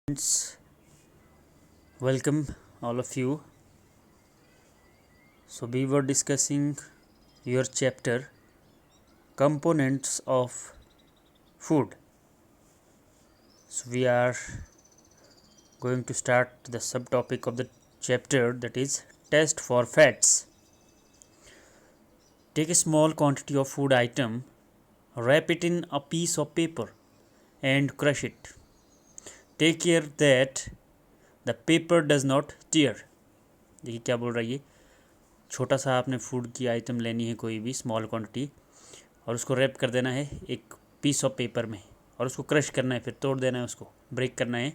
Friends, welcome all of you. So we were discussing your chapter components of food. So we are going to start the subtopic of the chapter, that is test for fats. Take a small quantity of food item, wrap it in a piece of paper and crush it. Take care that the paper does not tear. देखिए क्या बोल रहा है ये, छोटा सा आपने food की आइटम लेनी है कोई भी स्मॉल क्वांटिटी और उसको रैप कर देना है एक पीस ऑफ पेपर में और उसको क्रश करना है, फिर तोड़ देना है, उसको ब्रेक करना है.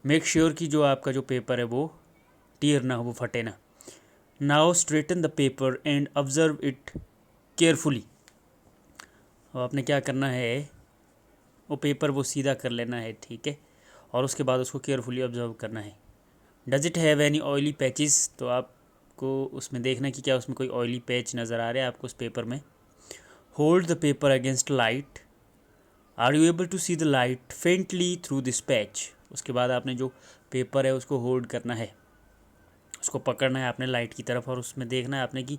मेक श्योर कि जो आपका जो पेपर है वो टीयर ना हो, वो फटे ना. Now straighten the paper and observe it carefully. अब आपने क्या करना है, वो पेपर वो सीधा कर लेना है, ठीक है, और उसके बाद उसको केयरफुली ऑब्जर्व करना है. Does it have any oily patches, तो आपको उसमें देखना कि क्या उसमें कोई ऑयली पैच नज़र आ रहा है आपको उस पेपर में. Hold the paper against light. Are you able to see the light faintly through this patch. उसके बाद आपने जो पेपर है उसको होल्ड करना है, उसको पकड़ना है आपने लाइट की तरफ और उसमें देखना है आपने कि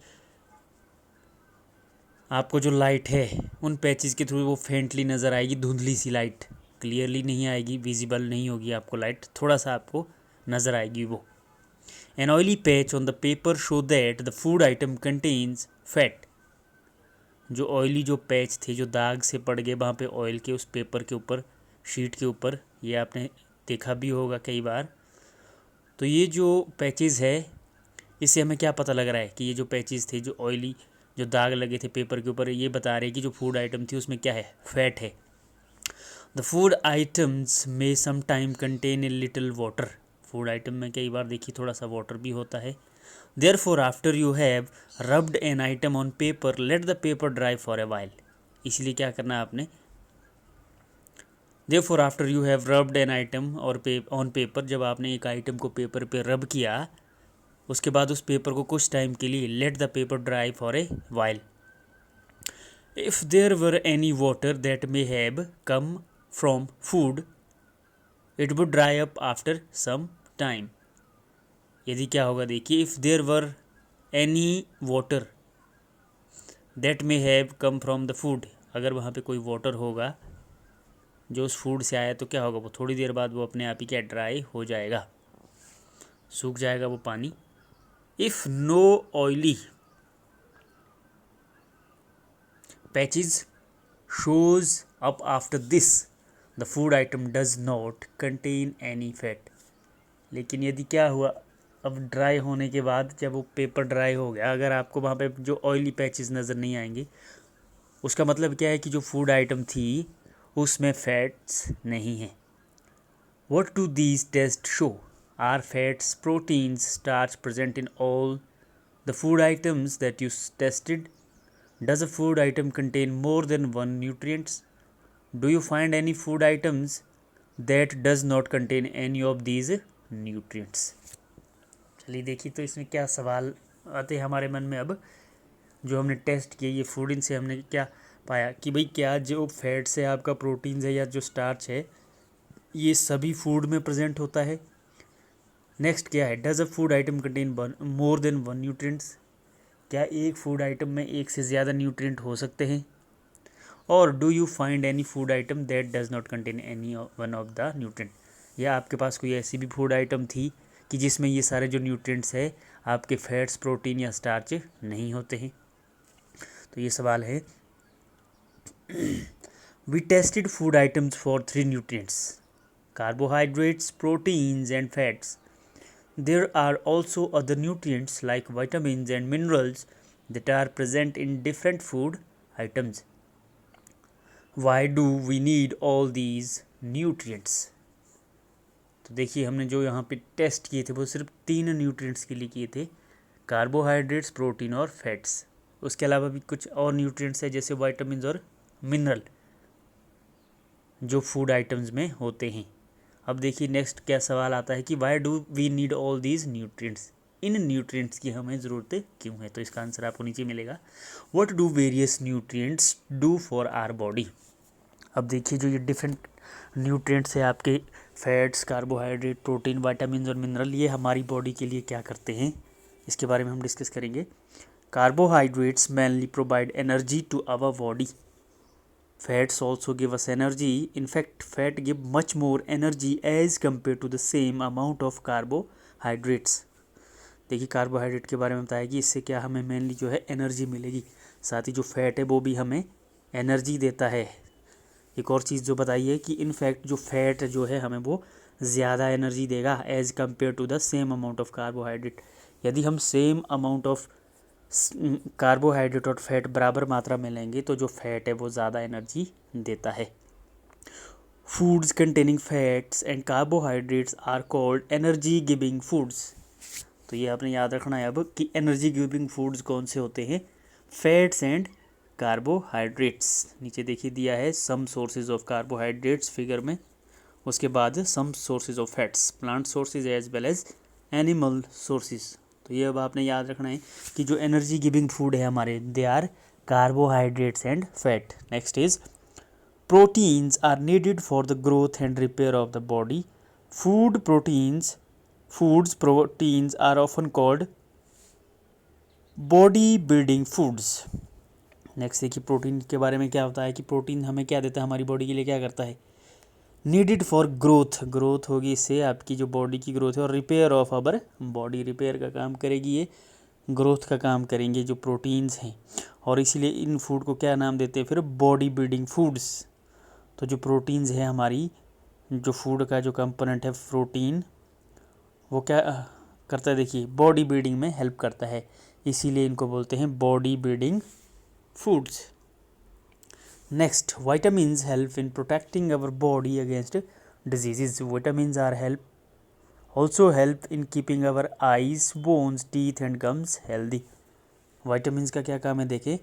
आपको जो लाइट है उन पैचेस के थ्रू वो फेंटली नज़र आएगी, धुंधली सी लाइट, क्लियरली नहीं आएगी, विजिबल नहीं होगी आपको लाइट, थोड़ा सा आपको नज़र आएगी वो. An oily patch on the paper show that the food item contains fat. जो ऑयली जो पैच थे, जो दाग से पड़ गए वहाँ पे ऑयल के उस पेपर के ऊपर, शीट के ऊपर, ये आपने देखा भी होगा कई बार. तो ये जो पैचेस है इससे हमें क्या पता लग रहा है कि ये जो पैचेस थे, जो ऑयली जो दाग लगे थे पेपर के ऊपर, ये बता रहे हैं कि जो फूड आइटम थी उसमें क्या है, फैट है. द फूड आइटम्स में some time contain a little water. Food item में कई बार देखिए थोड़ा सा वाटर भी होता है. Therefore, after you have rubbed an item on paper, let the paper dry for a while. इसलिए क्या करना है आपने, Therefore, after you have rubbed an item और on paper, जब आपने एक आइटम को पेपर पे रब किया उसके बाद उस पेपर को कुछ टाइम के लिए let the paper dry for a while. If there were any water that may have come from food, it would dry up after some time. यदि क्या होगा देखिए, if there were any water that may have come from the food, अगर वहाँ पे कोई water होगा जो उस फूड से आया तो क्या होगा, वो थोड़ी देर बाद वो अपने आप ही क्या ड्राई हो जाएगा, सूख जाएगा वो पानी. If no oily patches shows up after this, the food item does not contain any fat. लेकिन यदि क्या हुआ, अब ड्राई होने के बाद जब वो पेपर ड्राई हो गया, अगर आपको वहाँ पे जो ऑयली पैचेस नज़र नहीं आएंगे, उसका मतलब क्या है कि जो फूड आइटम थी उसमें फैट्स नहीं हैं. What do these test show, are fats, proteins, starch present in all the food items that you tested. Does a food item contain more than one nutrients. Do you find any food items that does not contain any of these nutrients. चलिए देखिए, तो इसमें क्या सवाल आते हैं हमारे मन में. अब जो हमने टेस्ट किए ये फूड, इनसे हमने क्या पाया कि भाई क्या जो फैट्स है आपका, प्रोटीन्स है या जो स्टार्च है, ये सभी फूड में प्रेजेंट होता है. नेक्स्ट क्या है, does a food item contain more than one nutrients. क्या एक फूड आइटम में एक से ज़्यादा न्यूट्रिएंट हो सकते हैं. और do you find any food item that does not contain any one of the nutrient. या आपके पास कोई ऐसी भी फूड आइटम थी कि जिसमें ये सारे जो न्यूट्रिएंट्स है आपके फैट्स, प्रोटीन या स्टार्च नहीं होते हैं. तो ये सवाल है. We tested food items for 3 nutrients, carbohydrates, proteins and fats. There are also other nutrients like vitamins and minerals that are present in different food items. Why do we need all these nutrients? तो देखिए हमने जो यहाँ पे test किए थे वो सिर्फ 3 न्यूट्रिएंट्स के लिए किए थे, कार्बोहाइड्रेट्स, प्रोटीन और फैट्स. उसके अलावा भी कुछ और न्यूट्रिएंट्स है जैसे विटामिन्स और मिनरल जो फूड आइटम्स में होते हैं. अब देखिए नेक्स्ट क्या सवाल आता है कि why do we need all these nutrients. इन न्यूट्रिएंट्स की हमें ज़रूरत क्यों है. तो इसका आंसर आपको नीचे मिलेगा. What do various nutrients do for our body. अब देखिए जो ये डिफरेंट न्यूट्रिएंट्स है आपके फैट्स, कार्बोहाइड्रेट, प्रोटीन, विटामिन और मिनरल, ये हमारी बॉडी के लिए क्या करते हैं, इसके बारे में हम डिस्कस करेंगे। Carbohydrates mainly provide energy to our body. Fats also give us energy. In fact, fat give much more energy as compared to the same amount of carbohydrates. देखिए कार्बोहाइड्रेट के बारे में बताया कि इससे क्या हमें मेनली जो है एनर्जी मिलेगी, साथ ही जो फैट है वो भी हमें एनर्जी देता है। एक और चीज़ जो बताई है कि इनफैक्ट जो फैट जो है हमें वो ज़्यादा एनर्जी देगा as compare to the same amount of carbohydrate. यदि हम सेम अमाउंट ऑफ कार्बोहाइड्रेट और फैट बराबर मात्रा में लेंगे तो जो फैट है वो ज़्यादा एनर्जी देता है। Foods containing fats and carbohydrates are called energy giving foods. तो ये आपने याद रखना है अब कि एनर्जी गिविंग फूड्स कौन से होते हैं, फैट्स एंड कार्बोहाइड्रेट्स। नीचे देखिए दिया है some sources of carbohydrates figure में, उसके बाद some sources of fats, plant sources as well as animal sources. तो ये अब आपने याद रखना है कि जो एनर्जी गिविंग फूड है हमारे, they are carbohydrates and fat. Next is proteins are needed for the growth and repair of the body. Foods proteins are often called body building foods. Next देखिए प्रोटीन के बारे में क्या होता है कि प्रोटीन हमें क्या देता है, हमारी बॉडी के लिए क्या करता है, नीडेड फॉर ग्रोथ होगी, इससे आपकी जो बॉडी की ग्रोथ है, और repair of our body, repair का काम करेगी ये, ग्रोथ का काम करेंगे जो प्रोटीन्स हैं, और इसीलिए इन फूड को क्या नाम देते हैं फिर, बॉडी बिल्डिंग फूड्स। तो जो प्रोटीन्स है हमारी, जो फूड का जो कंपोनेंट है प्रोटीन, वो क्या करता है, देखिए बॉडी बिल्डिंग में हेल्प करता है, इसीलिए इनको बोलते हैं body building foods. Next, vitamins help in protecting our body against diseases. Vitamins also help in keeping our eyes, bones, teeth and gums healthy. Vitamins का क्या काम है, देखें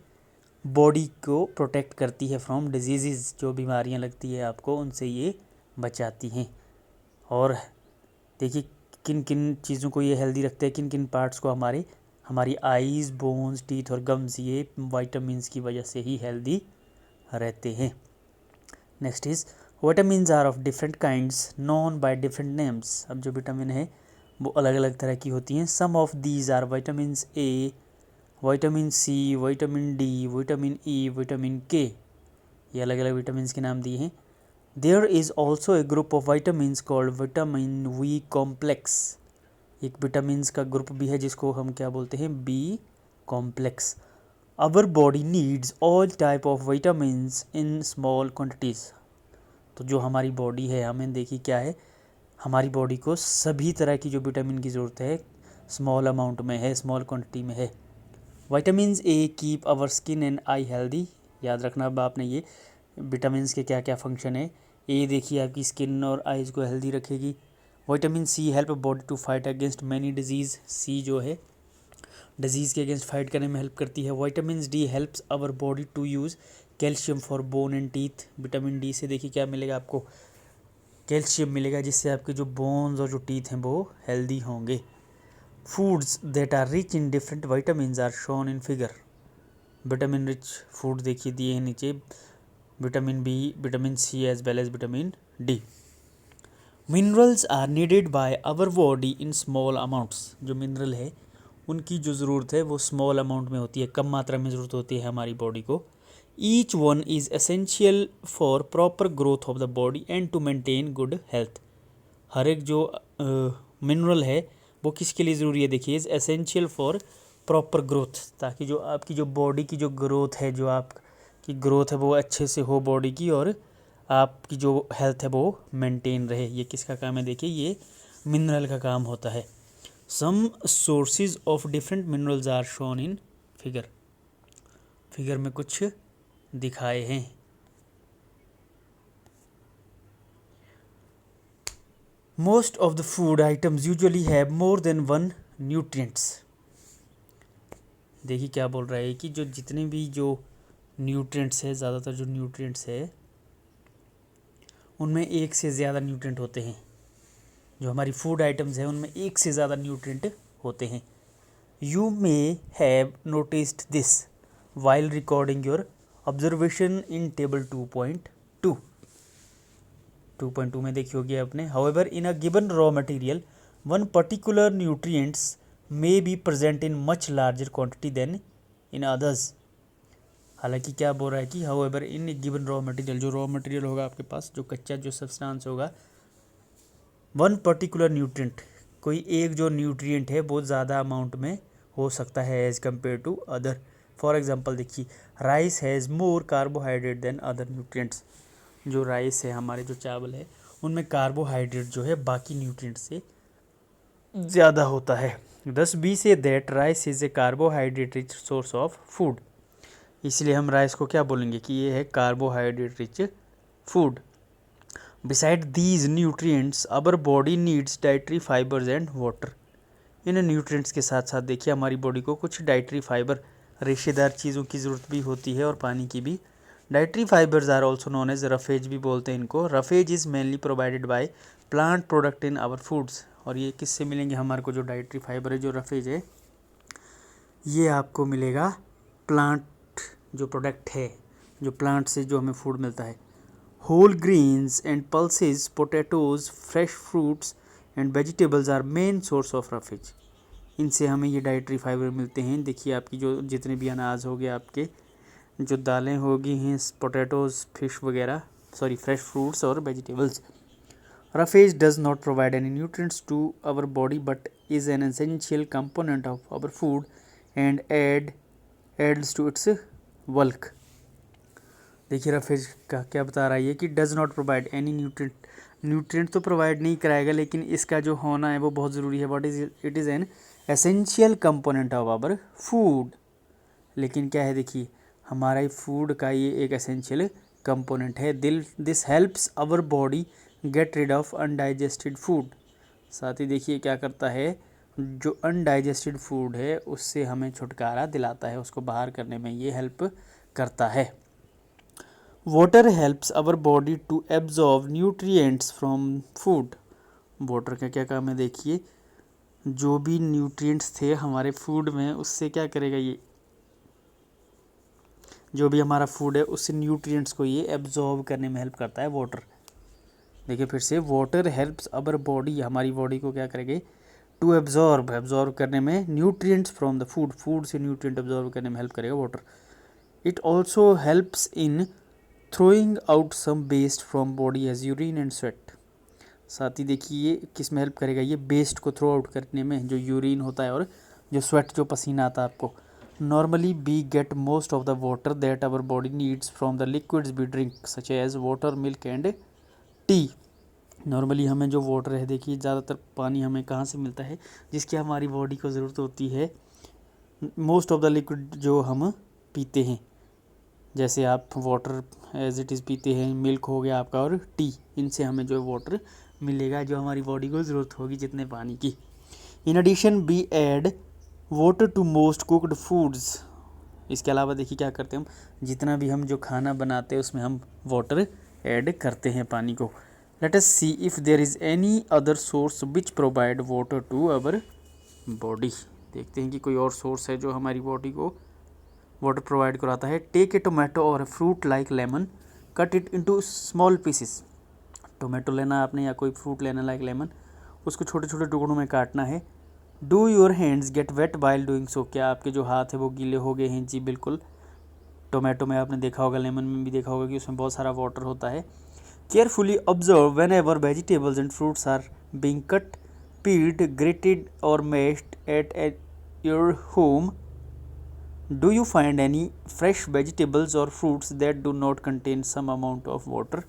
बॉडी को प्रोटेक्ट करती है फ्रॉम डिजीज़, जो बीमारियां लगती है आपको उनसे ये बचाती हैं। और देखिए किन किन चीज़ों को ये हेल्दी रखते हैं, किन किन पार्ट्स को, हमारी आईज़, बोन्स, टीथ और गम्स, ये विटामिन्स की वजह से ही हेल्दी रहते हैं। Next is vitamins are of different kinds known by different names. अब जो विटामिन है वो अलग अलग तरह की होती हैं। Some of these are vitamin A, vitamin C, vitamin D, vitamin E, vitamin K, ये अलग अलग विटामिन के नाम दिए हैं। There is also a group of vitamin called vitamin B complex. एक विटामिन का ग्रुप भी है जिसको हम क्या बोलते हैं, B complex. Our body needs all type of vitamins in small quantities. तो जो हमारी बॉडी है, हमें देखिए क्या है, हमारी बॉडी को सभी तरह की जो विटामिन की ज़रूरत है स्मॉल अमाउंट में है, स्मॉल क्वांटिटी में है। Vitamins A keep our skin and eye healthy. याद रखना अब आपने ये विटामिन्स के क्या क्या फंक्शन है। ए देखिए आपकी स्किन और आइज़ को हेल्दी रखेगी। Vitamin C help body to fight against many diseases. C जो है डिजीज़ के अगेंस्ट फाइट करने में हेल्प करती है। Vitamin D helps our body to use calcium for bone and teeth. Vitamin D से देखिए क्या मिलेगा आपको, कैल्शियम मिलेगा, जिससे आपके जो बोन्स और जो टीथ हैं वो हेल्दी होंगे। Foods that are rich in different vitamin are shown in figure. Vitamin rich food देखिए दिए हैं नीचे, vitamin B, vitamin C as well as vitamin D. Minerals are needed by our body in small amounts. जो mineral है उनकी जो ज़रूरत है वो स्मॉल अमाउंट में होती है, कम मात्रा में ज़रूरत होती है हमारी बॉडी को। Each one is essential for proper growth of the body and to maintain good health. हर एक जो मिनरल है वो किसके लिए ज़रूरी है, देखिए is essential for proper growth, ताकि जो आपकी जो बॉडी की जो ग्रोथ है, जो आपकी ग्रोथ है वो अच्छे से हो बॉडी की, और आपकी जो हेल्थ है वो मेंटेन रहे। ये किसका काम है, देखिए ये मिनरल का काम होता है। Some sources of different minerals are shown in figure. Figure में कुछ दिखाए हैं। Most of the food items usually have more than one nutrients. देखिए क्या बोल रहा है कि जो जितने भी जो न्यूट्रिएंट्स है, ज़्यादातर जो न्यूट्रिएंट्स है उनमें एक से ज़्यादा न्यूट्रिएंट होते हैं। जो हमारी फूड आइटम्स हैं उनमें एक से ज़्यादा न्यूट्रिएंट होते हैं। You may have noticed this while recording your observation in table 2.2। 2.2 में देखी होगी आपने। However in a given raw material one particular nutrients may be present in much larger quantity than in others. हालांकि क्या बोल रहा है कि however in given raw material, जो रॉ मटेरियल होगा आपके पास, जो कच्चा जो सब्सटेंस होगा, वन पर्टिकुलर न्यूट्रिएंट, कोई एक जो न्यूट्रिएंट है बहुत ज़्यादा अमाउंट में हो सकता है as compare to other. For example देखिए, rice has more carbohydrate than other nutrients. जो राइस है, हमारे जो चावल है, उनमें कार्बोहाइड्रेट जो है बाकी न्यूट्रिएंट से ज़्यादा होता है। Thus we see that rice is a carbohydrate rich source of food. इसलिए हम राइस को क्या बोलेंगे कि ये है carbohydrate rich food. Beside these nutrients our body needs dietary fibres and water. इन न्यूट्रिएंट्स के साथ साथ देखिए हमारी बॉडी को कुछ डाइटरी फाइबर, रेशेदार चीज़ों की ज़रूरत भी होती है और पानी की भी। Dietary fibres are also known as roughage भी बोलते हैं इनको। Roughage is mainly provided by plant product in our foods. और ये किससे मिलेंगे हमारे को? जो डाइटरी फाइबर है, जो रफेज है, ये आपको मिलेगा प्लांट जो प्रोडक्ट है, जो प्लांट से जो हमें फूड मिलता है। Whole grains and pulses, potatoes, fresh fruits and vegetables are main source of roughage. इनसे हमें ये डाइटरी फाइबर मिलते हैं। देखिए आपकी जो जितने भी अनाज हो गए, आपके जो दालें होगी हैं, पोटैटोज, फिश वगैरह, सॉरी फ्रेश फ्रूट्स और vegetables. Roughage does not provide any nutrients to our body but is an essential component of our food and adds to its bulk. देखिए रफेज का क्या बता रहा है ये कि does not provide any nutrient तो प्रोवाइड नहीं कराएगा, लेकिन इसका जो होना है वो बहुत ज़रूरी है। What is it? Is an essential component of our food. लेकिन क्या है, देखिए हमारा फूड का ये एक एसेंशियल कंपोनेंट है। This helps our body get rid of undigested food. साथ ही देखिए क्या करता है, जो अनडाइजेस्टेड फूड है उससे हमें छुटकारा दिलाता है, उसको बाहर करने में ये हेल्प करता है। Water helps our body to absorb nutrients from food. Water का क्या काम है? देखिए जो भी न्यूट्रिएंट्स थे हमारे फूड में, उससे क्या करेगा, ये जो भी हमारा फूड है उससे न्यूट्रिएंट्स को ये एब्जॉर्ब करने में हेल्प करता है वाटर। देखिए फिर से, वाटर हेल्प्स आवर बॉडी, हमारी बॉडी को क्या करेंगे, टू एब्जॉर्ब करने में nutrients from the food, food से न्यूट्रिएंट एब्जॉर्ब करने में हेल्प करेगा water. It also helps in throwing out some waste from body as urine and sweat. साथ ही देखिए ये किस में हेल्प करेगा, ये वेस्ट को थ्रो आउट करने में, जो यूरिन होता है और जो स्वेट, जो पसीना आता है आपको। Normally we get most of the water that our body needs from the liquids we drink such as water, milk and tea. Normally हमें जो वाटर है, देखिए ज़्यादातर पानी हमें कहाँ से मिलता है, जिसकी हमारी बॉडी को ज़रूरत होती है। मोस्ट ऑफ द लिक्विड जो हम पीते हैं, जैसे आप वाटर एज इट इज़ पीते हैं, मिल्क हो गया आपका और टी, इनसे हमें जो वाटर मिलेगा, जो हमारी बॉडी को ज़रूरत होगी जितने पानी की। In addition we add water to most cooked foods. इसके अलावा देखिए क्या करते हैं हम, जितना भी हम जो खाना बनाते हैं उसमें हम वाटर ऐड करते हैं, पानी को। Let us see if there is any other source which provide water to our body. देखते हैं कि कोई और सोर्स है जो हमारी बॉडी को वाटर प्रोवाइड कराता है। टेक ए टोमेटो और fruit like lemon, cut it into small pieces. Tomato लेना आपने या कोई फ्रूट लेना लाइक लेमन, उसको छोटे छोटे टुकड़ों में काटना है। Do your hands get wet while doing so. क्या आपके जो हाथ है वो गीले हो गए हैं? जी बिल्कुल। टोमेटो में आपने देखा होगा, लेमन में भी देखा होगा कि उसमें बहुत सारा वाटर होता है। Carefully observe whenever vegetables and fruits are being cut, peeled, grated or mashed at your home. Do you find any fresh vegetables or fruits that do not contain some amount of water.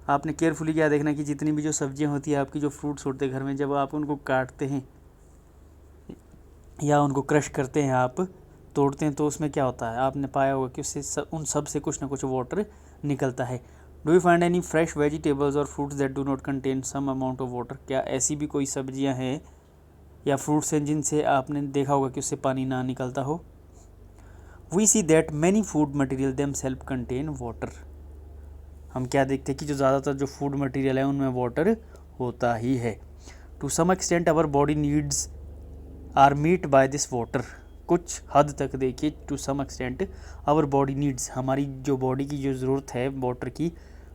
आपने carefully क्या देखना कि जितनी भी जो सब्जियां होती है आपकी, जो फ्रूट्स होते हैं घर में, जब आप उनको काटते हैं या उनको क्रश करते हैं, आप तोड़ते हैं, तो उसमें क्या होता है, आपने पाया होगा कि उससे उन सब से कुछ ना कुछ वाटर निकलता है। Do you find any fresh vegetables or fruits that do not contain some amount of water. क्या ऐसी भी कोई सब्जियां हैं या फ्रूट्स हैं जिनसे आपने देखा होगा कि उससे पानी ना निकलता हो। We see that many food material themselves contain water. हम क्या देखते हैं कि जो ज़्यादातर जो फूड मटेरियल है उनमें वाटर होता ही है। To some extent our body needs are met by this water. कुछ हद तक देखिए, to some extent our body needs, हमारी जो बॉडी की जो ज़रूरत है वाटर की,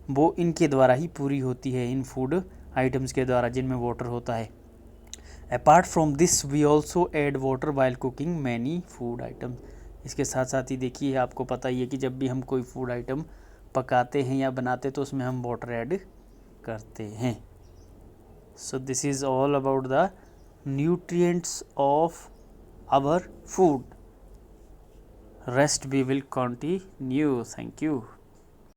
वो इनके द्वारा ही पूरी होती है, इन फूड आइटम्स के द्वारा जिनमें वाटर होता है। Apart from this we also add water while cooking many food item. इसके साथ साथ ही देखिए, आपको पता ही है कि जब भी हम कोई फूड आइटम पकाते हैं या बनाते तो उसमें हम वाटर ऐड करते हैं। So this is all about the nutrients of our food. Rest we will continue. Thank you.